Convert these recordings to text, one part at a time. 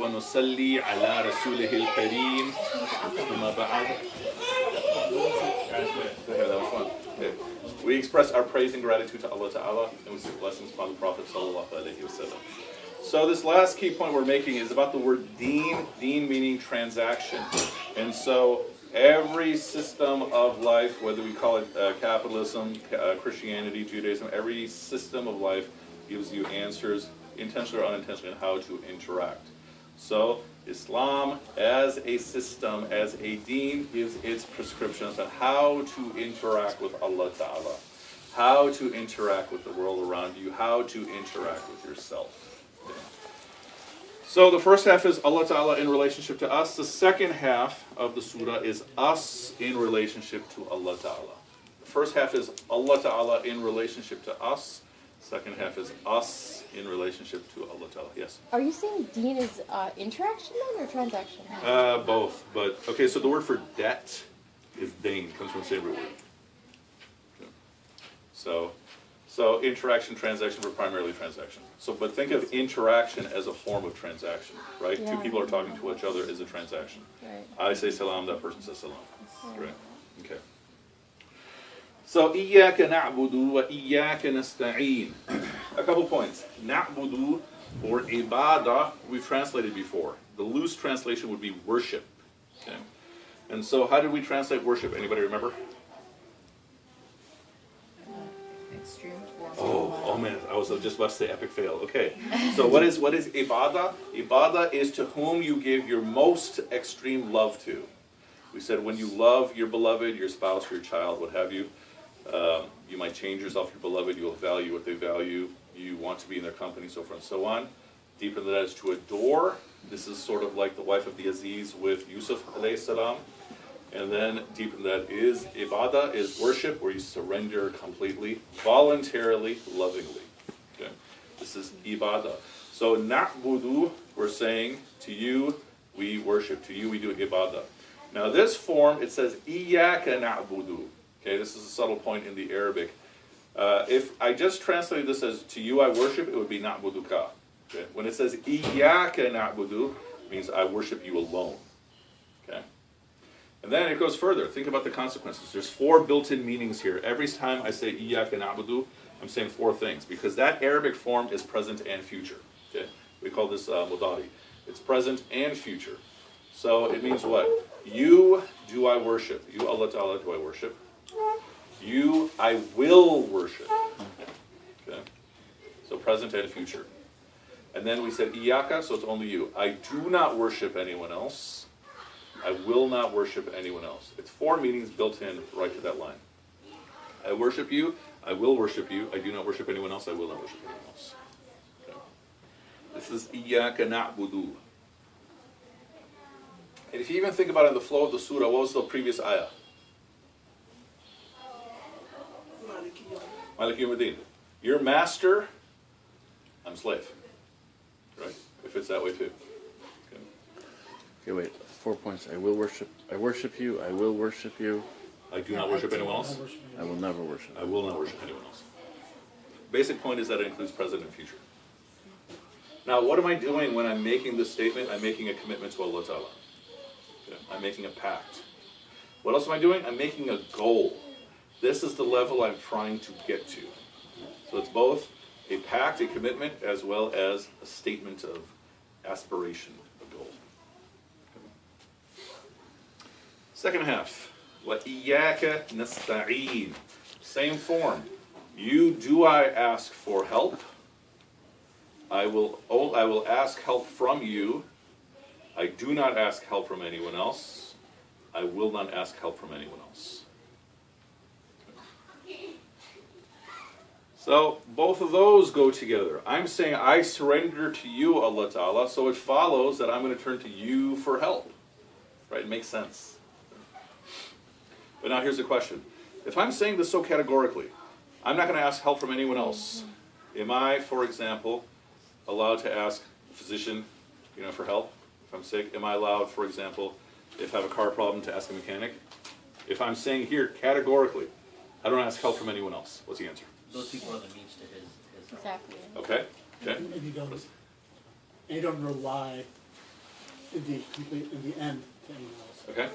ونصلي على رسوله الكريم ثم بعد. Okay. We express our praise and gratitude to Allah Ta'ala, and we seek blessings upon the Prophet Sallallahu Alaihi Wasallam. So this last key point we're making is about the word deen meaning transaction. And so every system of life, whether we call it capitalism, Christianity, Judaism, every system of life gives you answers, intentionally or unintentionally, on how to interact. So Islam, as a system, as a deen, gives its prescriptions on how to interact with Allah Ta'ala, how to interact with the world around you, how to interact with yourself. So the first half is Allah Ta'ala in relationship to us. The second half of the surah is us in relationship to Allah Ta'ala. The first half is Allah Ta'ala in relationship to us. Second half is us in relationship to Allah Ta'ala. Yes? Are you saying deen is interaction then, or transaction? Both. But, okay, so the word for debt is dain, comes from the same root word. Okay. So interaction, transaction, but primarily transaction. So, but think of interaction as a form of transaction, right? Yeah. Two people are talking to each other is a transaction. Right. I say salam, that person says salam. Right? Okay. So, إِيَّاكَ نَعْبُدُ وَإِيَّاكَ نَسْتَعِينُ. A couple points. نَعْبُدُ, or ibadah, we've translated before. The loose translation would be worship. Okay? And so, how did we translate worship? Anybody remember? Extreme form. Oh man, I was just about to say epic fail. Okay, so what is ibadah? Ibadah is to whom you give your most extreme love to. We said when you love your beloved, your spouse, your child, what have you, you might change yourself, your beloved, you will value what they value, you want to be in their company, so forth and so on. Deeper than that is to adore. This is sort of like the wife of the Aziz with Yusuf alayhi salam. And then deeper than that is ibadah, is worship, where you surrender completely, voluntarily, lovingly. Okay? This is ibadah. So na'budu, we're saying, to you we worship, to you we do ibadah. Now this form, it says iyyaka na'budu. Okay, this is a subtle point in the Arabic. If I just translated this as to you I worship, it would be na'buduka. Okay? When it says iyyaka na'budu, it means I worship you alone. Okay? And then it goes further. Think about the consequences. There's 4 built-in meanings here. Every time I say iyyaka na'budu, I'm saying 4 things, because that Arabic form is present and future. Okay? We call this mudari. It's present and future. So it means what? You do I worship. You, Allah Ta'ala, do I worship. You, I will worship. Okay? So present and future. And then we said iyyaka, so it's only you. I do not worship anyone else. I will not worship anyone else. It's 4 meanings built in right to that line. I worship you. I will worship you. I do not worship anyone else. I will not worship anyone else. Okay. This is iyyaka na'budu. And if you even think about it in the flow of the surah, what was the previous ayah? Malik Yawmiddin. Your master, I'm slave. Right? If it's that way too. Okay. Okay, wait. 4 points. I worship you. I will worship you. I do not worship anyone else. I will never worship. I will not worship anyone else. Basic point is that it includes present and future. Now, what am I doing when I'm making this statement? I'm making a commitment to Allah Ta'ala. Okay. I'm making a pact. What else am I doing? I'm making a goal. This is the level I'm trying to get to. So it's both a pact, a commitment, as well as a statement of aspiration, a goal. Okay. Second half. وَإِيَّاكَ نَسْتَعِينُ. Same form. You, do I ask for help? I will ask help from you. I do not ask help from anyone else. I will not ask help from anyone else. So both of those go together. I'm saying I surrender to you, Allah Ta'ala, so it follows that I'm going to turn to you for help. Right? It makes sense. But now here's the question. If I'm saying this so categorically, I'm not going to ask help from anyone else. Am I, for example, allowed to ask a physician, for help? If I'm sick, am I allowed, for example, if I have a car problem, to ask a mechanic? If I'm saying here categorically, I don't ask help from anyone else. What's the answer? Those people are the means to his Exactly. Okay. Okay. And you don't rely in the end to anyone else. Okay?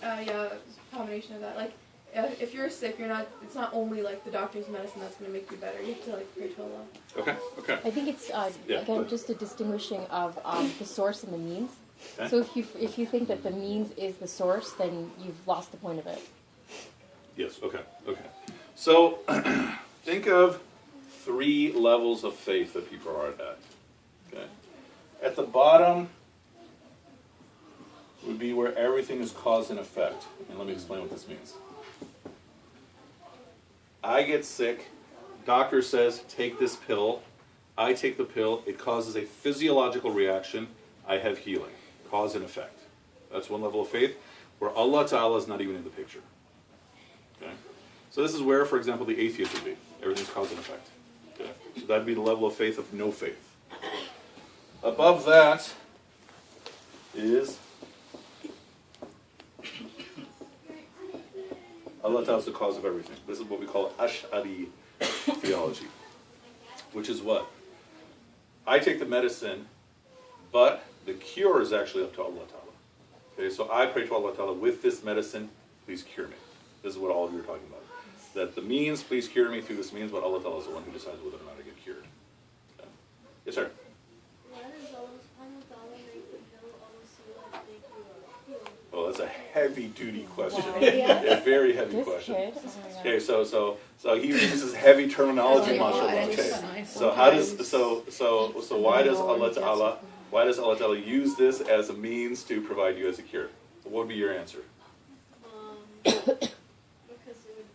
Yeah, it's a combination of that. Like, if you're sick, it's not only like the doctor's medicine that's going to make you better. You have to like pray to Allah. Okay, okay. I think it's Yeah, again but- just a distinguishing of the source and the means. Okay. So if you think that the means is the source, then you've lost the point of it. Yes, okay, okay. So, think of 3 levels of faith that people are at. Okay? At the bottom would be where everything is cause and effect. And let me explain what this means. I get sick, doctor says, take this pill. I take the pill, it causes a physiological reaction, I have healing. Cause and effect. That's one level of faith where Allah Ta'ala is not even in the picture. Okay? So this is where, for example, the atheist would be. Everything's cause and effect. Okay? So that'd be the level of faith of no faith. Above that is Allah Ta'ala is the cause of everything. This is what we call Ash'ari theology. Which is what? I take the medicine, but the cure is actually up to Allah Ta'ala. Okay, so I pray to Allah Ta'ala, with this medicine, please cure me. This is what all of you are talking about. That the means, please cure me through this means, but Allah Ta'ala is the one who decides whether or not I get cured. Okay. Yes, sir? Why does Allah subhanahu wa ta'ala make the pill also like make you heal? Oh, that's a heavy-duty question. Wow. Yeah. A very heavy This question. kid. Oh my God. Okay, so he uses heavy terminology, mashallah. Okay. So how does so why does Allah Ta'ala use this as a means to provide you as a cure? What would be your answer? Because it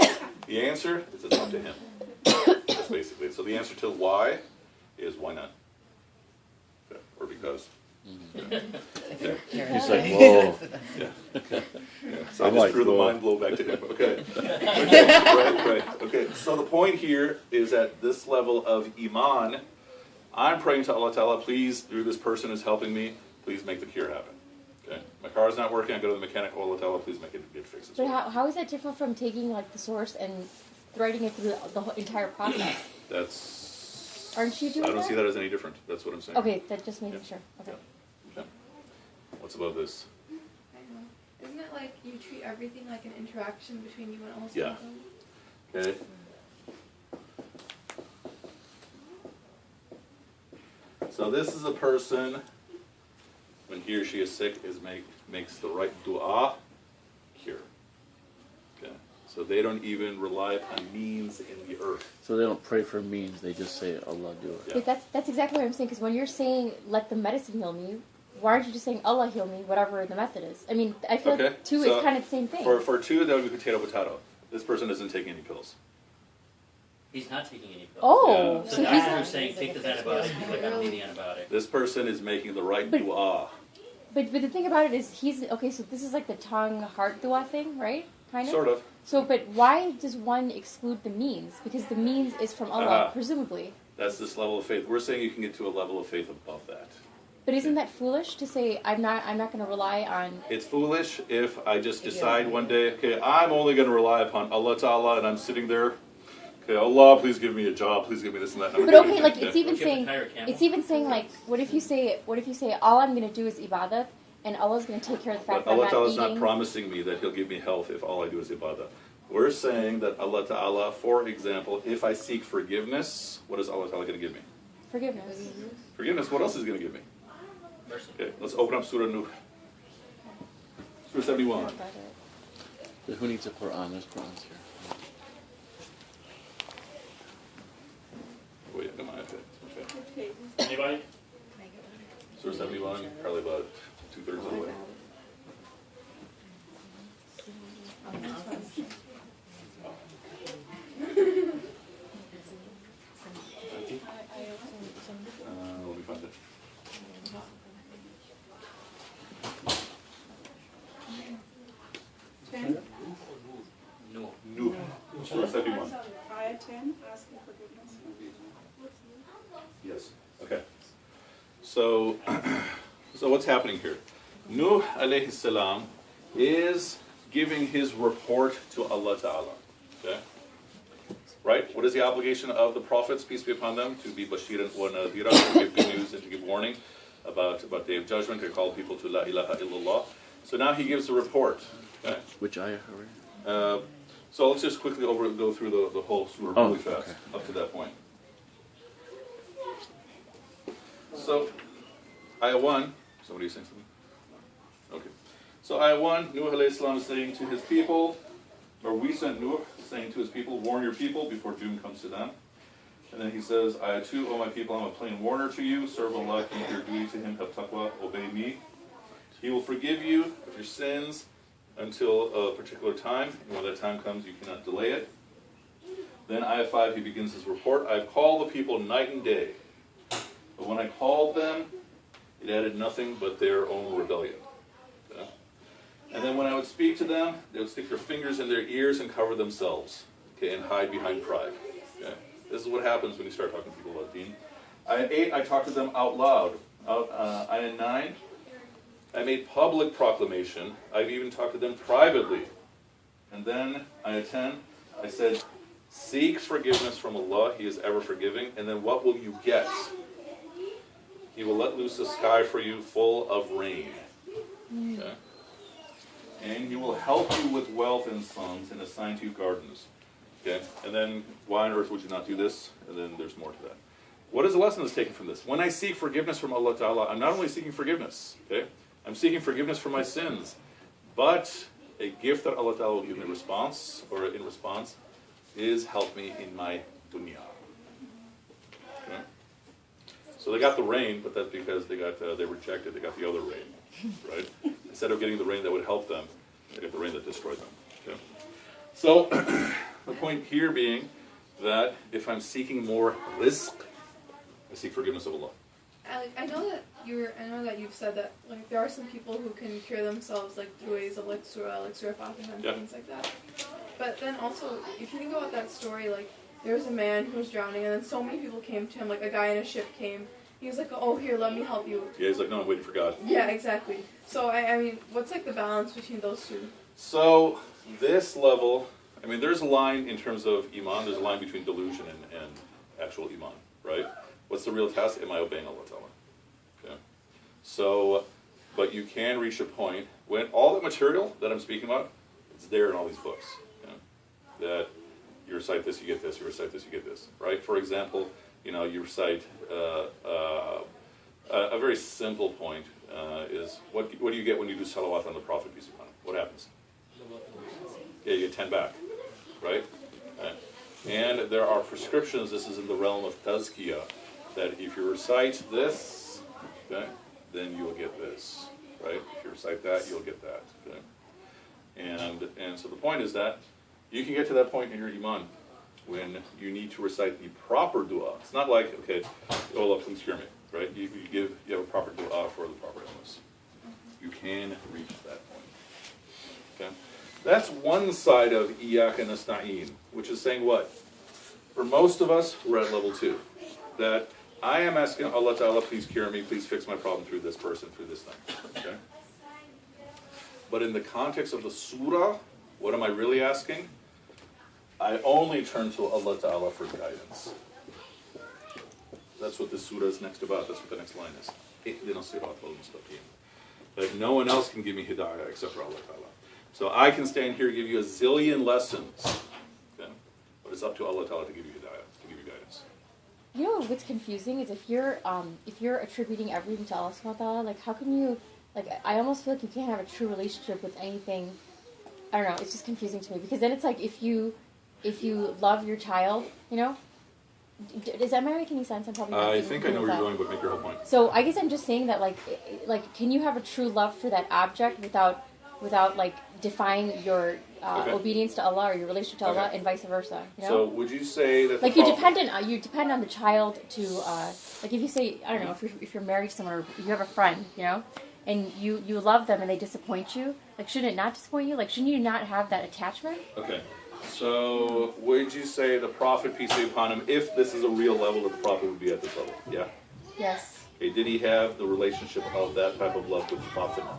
would. The answer is it's up to him. That's basically. So the answer to why is why not? Okay. Or because. Okay. He's like, whoa. Yeah. Yeah. So I I'm just like, threw the whoa. mind blow back to him. Okay. Okay. Right. Okay. So the point here is at this level of iman, I'm praying to Allah Ta'ala, please, through this person who's helping me, please make the cure happen. Okay. My car's not working, I go to the mechanic, Allah Ta'ala, please make it get fixed. But how is that different from taking like the source and threading it through the whole entire process? That's. Aren't you doing I don't that? see that as any different. That's what I'm saying. Okay, that just making Yeah. sure. Okay. Yeah. What's about this? I don't know. Isn't it like you treat everything like an interaction between you and Allah? Yeah. Okay. So this is a person, when he or she is sick, makes the right dua, cure. Okay. So they don't even rely upon means in the earth. So they don't pray for means, they just say, Allah do it. Yeah. But that's exactly what I'm saying, because when you're saying, let the medicine heal me, why aren't you just saying, Allah heal me, whatever the method is? I mean, I feel Okay, like two so is kind of the same thing. For 2, that would be potato. This person isn't taking any pills. He's not taking any pills. Oh, Yeah. So so the he's doctor not. is saying, take this antibiotic. He's like, I don't need the antibiotic. This person is making the right But- dua. But the thing about it is, okay. So this is like the tongue heart dua thing, right? Kind of. Sort of. So, but why does one exclude the means? Because the means is from Allah, Uh-huh. presumably. That's this level of faith. We're saying you can get to a level of faith above that. But isn't that foolish to say I'm not going to rely on? It's foolish if I just decide one day, okay, I'm only going to rely upon Allah Ta'ala, and I'm sitting there, okay, Allah, please give me a job, please give me this and that. But okay, like it's even Don't you have saying, to tire a camel? it's even saying like, what if you say all I'm going to do is ibadat, and Allah's going to take care of the fact But that Allah I'm Ta'ala not is not eating. promising me that He'll give me health if all I do is ibadah. We're saying that Allah Ta'ala, for example, if I seek forgiveness, what is Allah Ta'ala going to give me? Forgiveness. Forgiveness, what else is He going to give me? Mercy. Okay, let's open up Surah Nuh. Surah 71. Who needs a Quran? There's Qurans here. Wait, am I okay? Anybody? Surah 71, probably about 2/3 of the way. Let me find it. No. Nuh. Surah 71. Ayah 10, asking forgiveness. Yes. Okay. So, so what's happening here? Nuh alayhi salam is giving his report to Allah Ta'ala. Okay? Right? What is the obligation of the prophets, peace be upon them? To be bashiran wa nadhira, to give good news and to give warning. about Day of Judgment. I call people to La ilaha illallah. So now he gives a report. Okay? Which ayah are we? So let's just quickly go through the whole surah Oh, really fast, okay. up to that point. So, ayah 1, somebody saying something? Okay. So ayah 1, Nuh alayhi salam is saying to his people, or we sent Nuh saying to his people, warn your people before doom comes to them. And then he says, ayah 2, O my people, I'm a plain warner to you, serve Allah, keep your duty to him, have taqwa, obey me. He will forgive you of your sins until a particular time, and when that time comes, you cannot delay it. Then ayah 5, he begins his report. I've called the people night and day, but when I called them, it added nothing but their own rebellion. Okay? And then when I would speak to them, they would stick their fingers in their ears and cover themselves, okay, and hide behind pride. Okay? This is what happens when you start talking to people about deen. Ayah 8, I talked to them out loud. Ayah 9, I made public proclamation. I've even talked to them privately. And then, ayah 10, I said, seek forgiveness from Allah. He is ever forgiving. And then what will you get? He will let loose the sky for you full of rain. Okay? And he will help you with wealth and sons and assign to you gardens. Okay? And then, why on earth would you not do this? And then there's more to that. What is the lesson that's taken from this? When I seek forgiveness from Allah Ta'ala, I'm not only seeking forgiveness, okay? I'm seeking forgiveness for my sins, but a gift that Allah Ta'ala will give me in response, is help me in my dunya. Okay? So they got the rain, but that's because they rejected, they got the other rain, right? Instead of getting the rain that would help them, they got the rain that destroyed them. Okay? So the point here being that if I'm seeking more rizq, I seek forgiveness of Allah. I know that you've said that like there are some people who can cure themselves like through ways of like surah Fatiha and things like that. But then also, if you think about that story, like there was a man who was drowning, and then so many people came to him. Like a guy in a ship came. He was like, "Oh, here, let me help you." Yeah, he's like, "No, I'm waiting for God." Yeah, exactly. So I mean, what's like the balance between those two? So this level, I mean, there's a line in terms of iman. There's a line between delusion and actual iman, right? What's the real test? Am I obeying Allah Ta'ala? Okay. So, but you can reach a point when all the material that I'm speaking about, it's there in all these books. Okay? That you recite this, you get this. You recite this, you get this. Right? For example, you recite a very simple point is what do you get when you do salawat on the Prophet, peace upon him? What happens? Yeah, you get 10 back, right? And there are prescriptions. This is in the realm of tazkiyah. That if you recite this, okay, then you'll get this, right? If you recite that, you'll get that, okay? And so the point is that you can get to that point in your iman when you need to recite the proper dua. It's not like, okay, oh Allah, please cure me, right? You have a proper dua for the proper illness. You can reach that point, okay? That's one side of Iyaka Nasta'een, which is saying what? For most of us, we're at level 2. That I am asking Allah Ta'ala, please cure me, please fix my problem through this person, through this thing. Okay? But in the context of the surah, what am I really asking? I only turn to Allah Ta'ala for guidance. That's what the surah is next about. That's what the next line is. Like no one else can give me hidayah except for Allah Ta'ala. So I can stand here and give you a zillion lessons. Okay? But it's up to Allah Ta'ala to give you hidayah, to give you guidance. You know what's confusing is if you're attributing everything to Allah subhanahu wa ta'ala, like how can you, like I almost feel like you can't have a true relationship with anything. I don't know, it's just confusing to me because then it's like if you love your child, am I making any sense? I'm probably not I think I know where you're going, but make your whole point. So I guess I'm just saying that like can you have a true love for that object without like defying your obedience to Allah or your relationship to Allah and vice versa. So would you say that like you depend on the child to like if you say I don't know if you're married to someone or you have a friend and you love them and they disappoint you, like shouldn't it not disappoint you? Like shouldn't you not have that attachment? Okay. So would you say the Prophet, peace be upon him, if this is a real level, that the Prophet would be at this level? Yeah. Yes. Okay, did he have the relationship of that type of love with Fatima,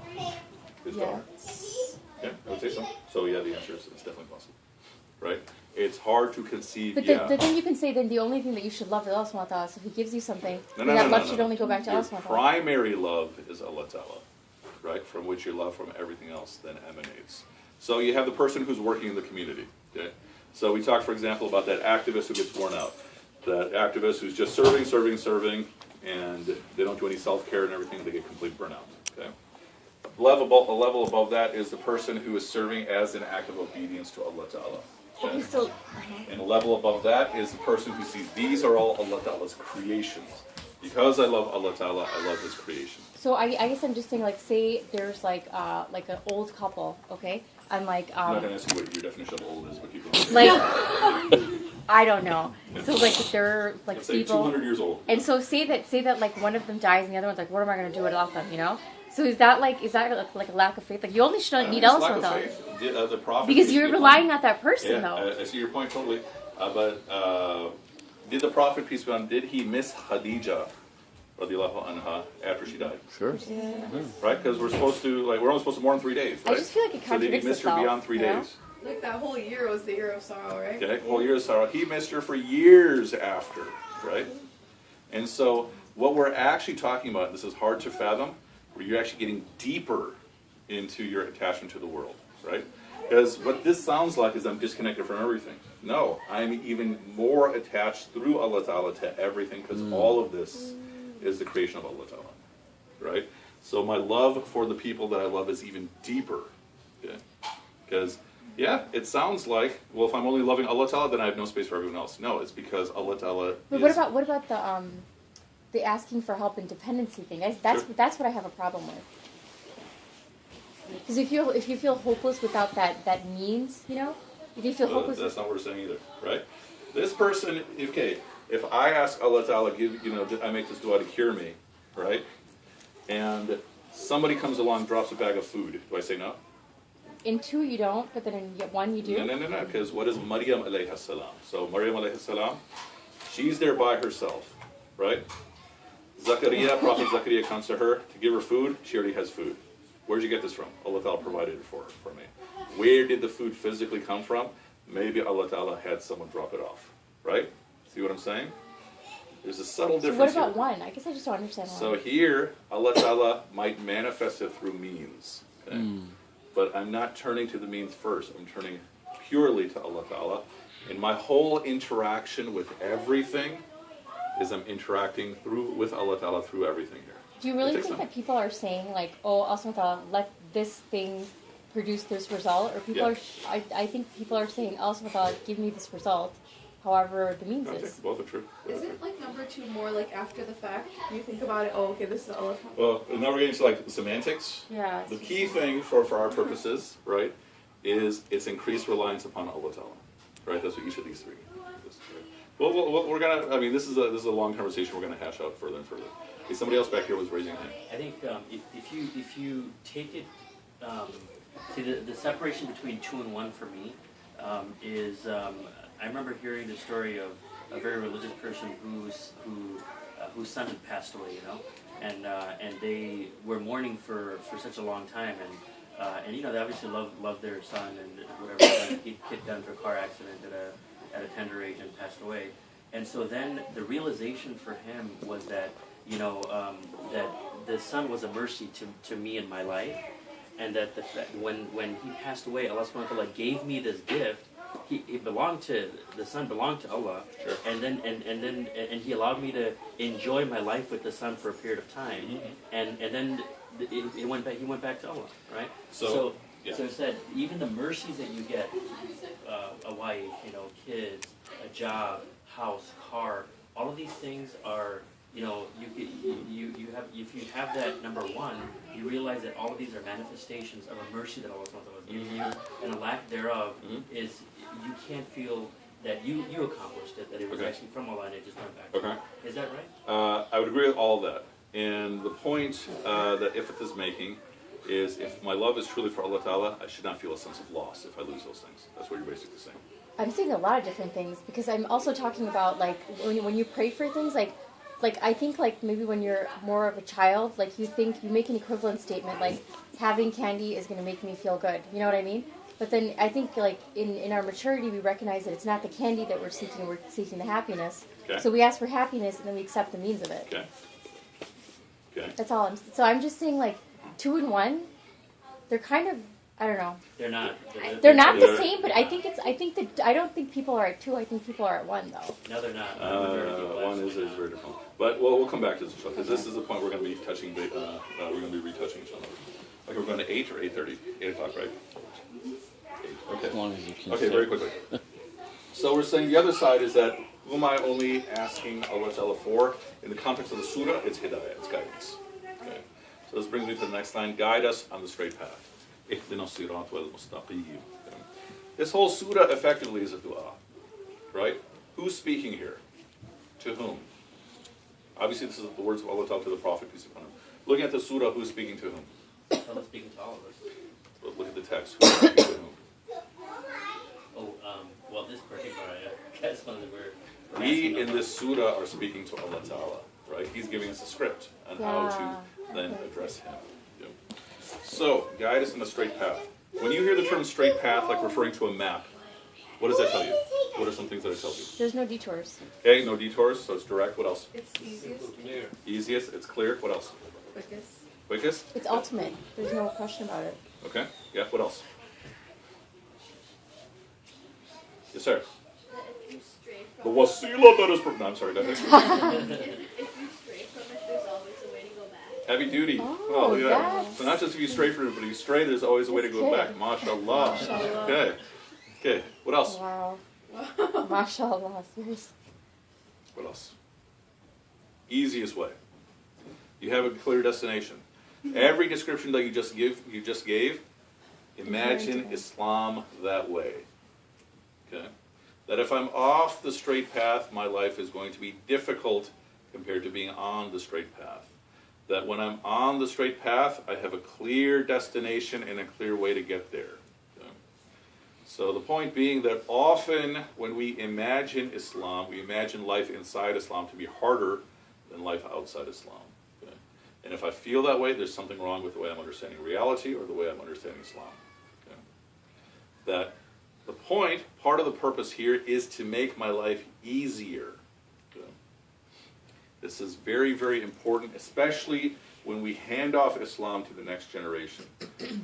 his daughter? Yeah, I would say so. So yeah, the answer is it's definitely possible, right? it's hard to conceive. But then you can say then the only thing that you should love is Allah subhanahu wa ta'ala. So if He gives you something, No, that love should only go back to Your Allah subhanahu wa ta'ala. primary love is Allah Ta'ala, right? From which your love from everything else then emanates. So you have the person who's working in the community. Okay? So we talked, for example, about that activist who gets worn out. That activist who's just serving, and they don't do any self-care and everything, they get complete burnout. Okay? A level above that is the person who is serving as an act of obedience to Allah Ta'ala. Okay, so And a level above that is the person who sees these are all Allah Ta'ala's creations. Because I love Allah Ta'ala, I love His creation. So I guess I'm just saying, like, say there's like an old couple, okay? I'm like I'm not going to ask you what your definition of old is, but keep going. like I don't know. So like they're like Let's say people, 200 years old. and so say that like one of them dies and the other one's like, what am I going to do without them? You know? So is that like a lack of faith? Like you only should need Allah Lack subhanahu wa of ta'ala. faith. The prophet, Because you're relying on that person, Yeah, though. I see your point totally. But did the prophet, peace be upon him, did he miss Khadija, radiallahu anha, after she died? Sure. Right? Because we're only supposed to mourn 3 days, right? I just feel like it So did he contradicts miss her itself, beyond 3 you know? days? Like that whole year was the year of sorrow, right? Okay, whole year of sorrow. He missed her for years after, right? And so what we're actually talking about, this is hard to fathom, where you're actually getting deeper into your attachment to the world, right? Because what this sounds like is I'm disconnected from everything. No, I'm even more attached through Allah Ta'ala to everything, because all of this is the creation of Allah Ta'ala, right? So my love for the people that I love is even deeper, okay? Because, yeah, it sounds like, well, if I'm only loving Allah Ta'ala, then I have no space for everyone else. No, it's because Allah Ta'ala But is... what about the asking for help and dependency thing? That's what I have a problem with. Because if you feel hopeless without that means, you know, if you feel hopeless, That's not what we're saying either, right? This person, okay, if I ask Allah Ta'ala, I make this dua to cure me, right? And somebody comes along, drops a bag of food. Do I say no? in 2 you don't, but then in 1 you do. No, because what is Maryam alayhi salam? So Maryam alayhi salam, she's there by herself, right? Zakaria, Prophet Zakaria comes to her to give her food. She already has food. Where'd you get this from? Allah Ta'ala provided it for me. Where did the food physically come from? Maybe Allah Ta'ala had someone drop it off, right? See what I'm saying? There's a subtle So difference what about here. 1? I guess I just don't understand 1. So here, Allah Ta'ala might manifest it through means. Okay? But I'm not turning to the means first. I'm turning purely to Allah Ta'ala. And my whole interaction with everything is I'm interacting with Allah Ta'ala through everything here. Do you really think that people are saying, like, oh, Allah subhanahu wa ta'ala, let this thing produce this result? Or people I think people are saying, Allah subhanahu wa ta'ala, give me this result, however the means I is. think both are true. Isn't like number 2 more like after the fact? You think about it, oh, okay, this is Allah. Well, now we're getting to like semantics. Yeah. The key thing for our purposes, right, is its increased reliance upon Allah Ta'ala. Right? That's what each of these three is. Right? Well, we're gonna. I mean, this is a long conversation. We're gonna hash out further and further. Okay, somebody else back here was raising a hand. I think if you take it, see the separation between 2 and 1 for me is I remember hearing the story of a very religious person whose son had passed away, you know, and they were mourning for such a long time, and you know, they obviously loved their son, and whatever, he kid got into a car accident at a tender age and passed away. And so then the realization for him was that, you know, that the son was a mercy to me in my life, and that when he passed away, Allah subhanahu wa ta'ala gave me this gift. The son belonged to Allah, Sure. and then he allowed me to enjoy my life with the son for a period of time, and then he went back to Allah, right? So instead, even the mercies that you get, a wife, you know, kids, a job, house, car, all of these things are, you know, you have, if you have that number 1, you realize that all of these are manifestations of a mercy that Allah has given you, and a lack thereof is you can't feel that you accomplished it, that it was actually from Allah and it just went back. Okay. Is that right? I would agree with all of that. And the point that Ifat is making is if my love is truly for Allah Ta'ala, I should not feel a sense of loss if I lose those things. That's what you're basically saying. I'm saying a lot of different things, because I'm also talking about, like, when you pray for things, like I think, like, maybe when you're more of a child, like, you make an equivalent statement, like, having candy is going to make me feel good. You know what I mean? But then I think like in our maturity, we recognize that it's not the candy that we're seeking the happiness. Okay. So we ask for happiness, and then we accept the means of it. Okay. Okay. That's all. So I'm just saying, like 2 and 1, they're kind of, I don't know. They're not. They're not the They're- same, but I don't think people are at 2. I think people are at 1 though. No, they're not. One is very different. But we'll come back to this because this is the point we're going to be touching. We're going to be retouching each other. Okay, we're going to 8 or 8:30. 8 o'clock, right? 8. Okay. As long as you can. Okay, say. very quickly. So we're saying the other side is that who am I only asking Allah Ta'ala for? In the context of the surah, it's hidayah, it's guidance. Okay. So this brings me to the next line. Guide us on the straight path. Ihdina sirat wal mustaqim. Okay. This whole surah effectively is a dua. Right? Who's speaking here? To whom? Obviously this is the words of Allah Ta'ala to the Prophet, peace be upon him. Looking at the surah, who's speaking to whom? Allah speaking to all of us. But look at the text. Who's speaking to whom? Oh, well, this particular ayah, that's one that we're We asking in this surah are speaking to Allah Ta'ala, right? He's giving us a script on how to then address Him. Yeah. So, guide us in a straight path. When you hear the term straight path, like referring to a map, what does that tell you? What are some things that it tells you? There's no detours. Okay, no detours, so it's direct. What else? It's easiest, Easiest, it's clear. What else? quickest. Quickest? It's ultimate. There's no question about it. Okay, yeah, what else? Yes, sir. That if you stray The from wasila that is... No, I'm sorry, go ahead. if you stray from it, there's always a way to go back. Heavy duty. Oh, yeah. that's- So not just if you stray from it, but if you stray, there's always a way to go That's back. MashaAllah. Okay. Okay. What else? Wow. MashaAllah. Seriously. What else? Easiest way. You have a clear destination. Every description that you just gave, imagine Islam that way. Okay? That if I'm off the straight path, my life is going to be difficult compared to being on the straight path. That when I'm on the straight path, I have a clear destination and a clear way to get there. Okay? So the point being that often when we imagine Islam, we imagine life inside Islam to be harder than life outside Islam. Okay? And if I feel that way, there's something wrong with the way I'm understanding reality or the way I'm understanding Islam. Okay? That the point, part of the purpose here is to make my life easier. Okay? This is very, very important, especially when we hand off Islam to the next generation.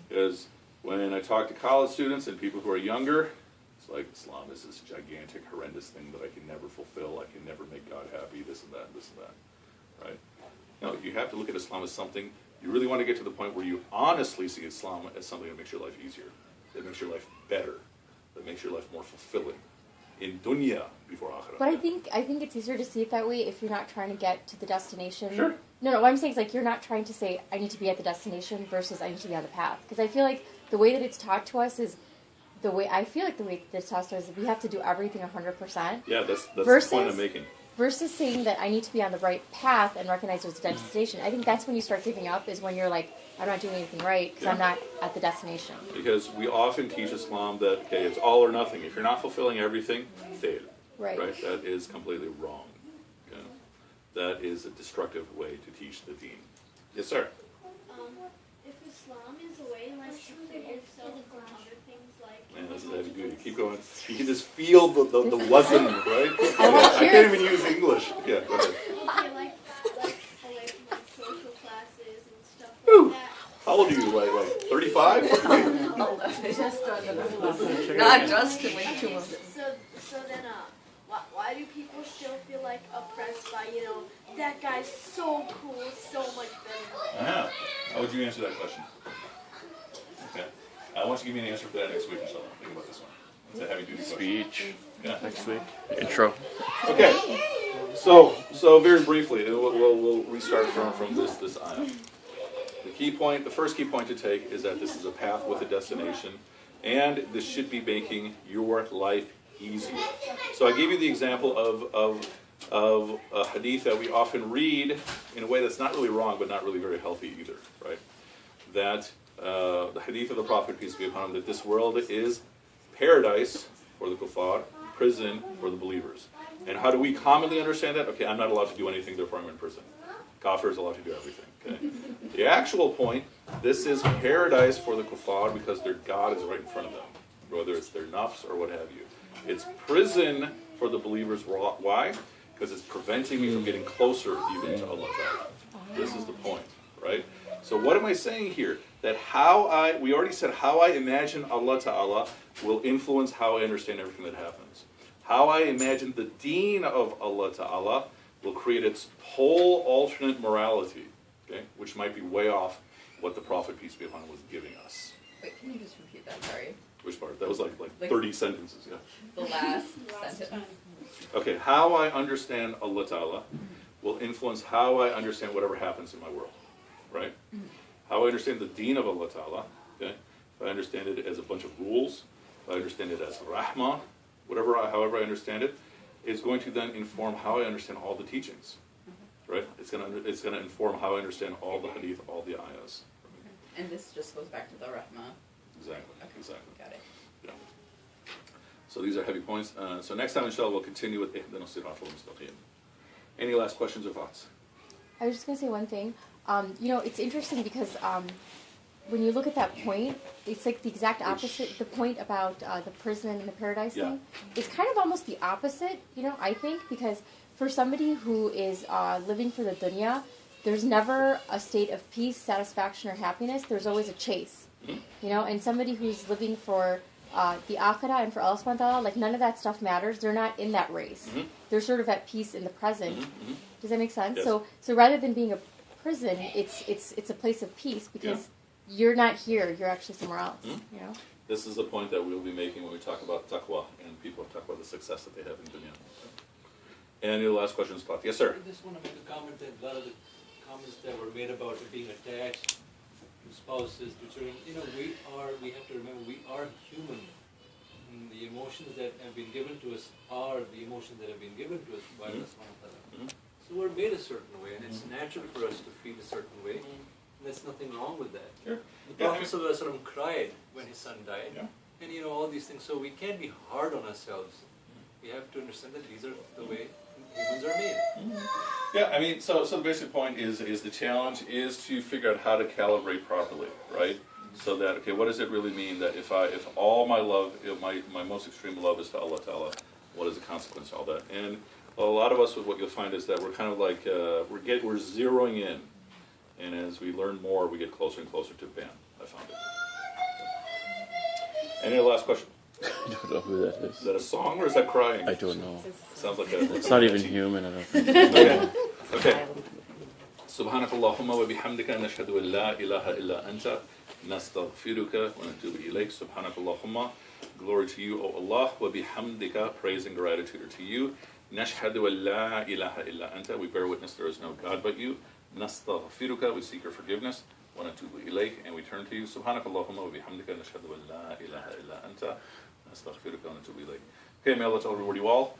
Because when I talk to college students and people who are younger, it's like Islam is this gigantic, horrendous thing that I can never fulfill, I can never make God happy, this and that, this and that. Right? No, you have to look at Islam as something, you really want to get to the point where you honestly see Islam as something that makes your life easier, that makes your life better, that makes your life more fulfilling. In dunya before akhirah. But I think it's easier to see it that way if you're not trying to get to the destination. Sure. No, what I'm saying is like you're not trying to say I need to be at the destination versus I need to be on the path. Because I feel like the way that it's taught to us is the way it's taught to us is we have to do everything 100%. Yeah, that's versus, the point I'm making. Versus saying that I need to be on the right path and recognize there's a destination. I think that's when you start giving up, is when you're like, I'm not doing anything right because I'm not at the destination. Because we often teach Islam that, okay, it's all or nothing. If you're not fulfilling everything, fail. Right. That is completely wrong. Okay? That is a destructive way to teach the deen. Yes, sir. If Islam is a way like to free yourself from other things like Man, this is heavy duty. Keep going. You can just feel the wasn't, right? I want I to hear can't it. even use English. Yeah, go ahead. okay, like away from like social classes and stuff Whew. like that. How old are you? Like 35? Not just to wait too long. So then why do people still feel like oppressed by, that guy's so cool, so much better than me? Ah, how would you answer that question? Okay. I want you to give me an answer for that next week, inshallah. Think about this one. It's a heavy duty question. Speech Yeah. next week. Intro. Okay. So very briefly, and we'll restart from this ayah. The first key point to take is that this is a path with a destination, and this should be making your life easier. So I gave you the example of a hadith that we often read in a way that's not really wrong, but not really very healthy either, right? That the hadith of the Prophet, peace be upon him, that this world is paradise for the kuffar, prison for the believers. And how do we commonly understand that? Okay, I'm not allowed to do anything, therefore I'm in prison. Kafir is allowed to do everything. Okay? The actual point, this is paradise for the kuffar because their God is right in front of them. whether it's their nafs or what have you. It's prison for the believers. Why? Because it's preventing me from getting closer even to Allah Ta'ala. This is the point, right? So what am I saying here? That we already said how I imagine Allah Ta'ala will influence how I understand everything that happens. How I imagine the deen of Allah Ta'ala will create its whole alternate morality, okay, which might be way off what the Prophet, peace be upon him, was giving us. Wait, can you just repeat that? Sorry. Which part? That was like 30 sentences, yeah. The last sentence. Okay, how I understand Allah Ta'ala will influence how I understand whatever happens in my world, right? How I understand the deen of Allah Ta'ala, okay? If I understand it as a bunch of rules, if I understand it as rahmah, however I understand it, is going to then inform how I understand all the teachings, right? It's gonna inform how I understand all the hadith, all the ayahs. And this just goes back to the rahmah. Exactly, Okay. exactly. Got it. Yeah. So these are heavy points. So next time, inshallah, we'll continue with Ihdina as-siratal mustaqim. Any last questions or thoughts? I was just going to say one thing. It's interesting because when you look at that point, it's like the exact opposite. The point about the prison and the paradise thing is kind of almost the opposite, I think, because for somebody who is living for the dunya, there's never a state of peace, satisfaction, or happiness. There's always a chase, and somebody who's living for the akhirah and for Allah subhanahu wa ta'ala, like none of that stuff matters. They're not in that race. They're sort of at peace in the present. Does that make sense? Yes. So rather than being a prison, it's a place of peace because you're not here. You're actually somewhere else. This is the point that we'll be making when we talk about taqwa and people talk about the success that they have in dunya. And your last question, Scott. Yes, sir. I just want to make a comment that a lot of the comments that were made about being attached to spouses, to children, we have to remember we are human. And the emotions that have been given to us are the emotions that have been given to us by Allah subhanahu wa ta'ala. So we're made a certain way, and it's natural for us to feel a certain way. And there's nothing wrong with that. Sure. The Prophet ﷺ cried when his son died, and all these things. So we can't be hard on ourselves. We have to understand that these are the way humans are made. Yeah, I mean, so the basic point is the challenge is to figure out how to calibrate properly, right? So that, okay, what does it really mean that if all my love, my most extreme love is to Allah Ta'ala, what is the consequence of all that? And a lot of us, what you'll find is that we're kind of like, we're zeroing in. And as we learn more, we get closer and closer to ban. I found it. Any last question? I don't know who that is. Is that a song or is that crying? I don't know. Sounds like a... It's not even human, I don't think. Okay. سبحانك اللهم وبحمدك نشهد أن لا إله إلا أنت نستغفرك ونتوب إليك. سبحانك اللهم. Glory to you, O Allah. وبحمدك. Praise and gratitude are to you. نشهد أن لا إله إلا أنت. We bear witness there is no God but you. نستغفرك. We seek your forgiveness. ونتوب إليك. And we turn to you. سبحانك اللهم وبحمدك نشهد أن لا إله إلا أنت نستغفرك ونتوب إليك. Okay, may Allah reward you all.